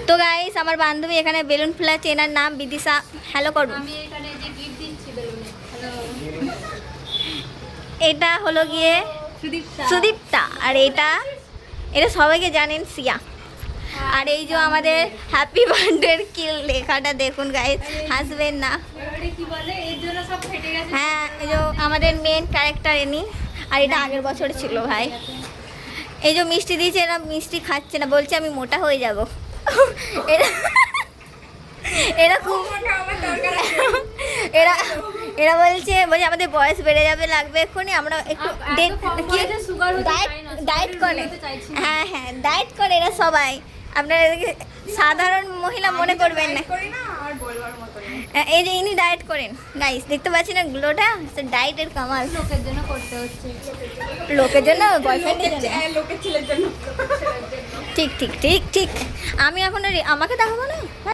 তো গাইস আমার বান্ধবী এখানে বেলুন ফুলাচ্ছে, এনার নাম বিদিশা। হ্যালো করুন। আমি এখানে যে গিফট দিচ্ছি বেলুনে। হ্যালো এটা হলো গিয়ে সুদীপ্তা, আর এটা সবাইকে জানেন সিয়া। আর এই যে আমাদের হ্যাপি বার্থডে কি লেখাটা দেখুন গাইস, হাসবেন না। এবারে কি বলে এর জন্য সব ফেটে গেছে। হ্যাঁ এই যে আমাদের মেন ক্যারেক্টার এনি, আর এটা আগের বছর ছিল ভাই। এই যে মিষ্টি দিয়েছে, এরা মিষ্টি খাচ্ছে না, বলছে আমি মোটা হয়ে যাব। এরা এরা খুব এরা এরা বলছে আমাদের বয়স বেড়ে যাবে, লাগবে এক্ষুনি, আমরা একটু ডায়েট করে। হ্যাঁ হ্যাঁ ডায়েট করে এরা সবাই, আপনারা এদেরকে সাধারণ মহিলা মনে করবেন না। এই যে ইনি ডায়েট করেন গাইস, দেখতে পাচ্ছেন না গ্লোটা, ডায়েটের কামাল। লোকের জন্য করতে হচ্ছে, লোকের জন্য, বয়ফ্রেন্ডের জন্য, লোকের ছেলের জন্য। ঠিক ঠিক ঠিক ঠিক। আমি এখন আমাকে দেখাবো না।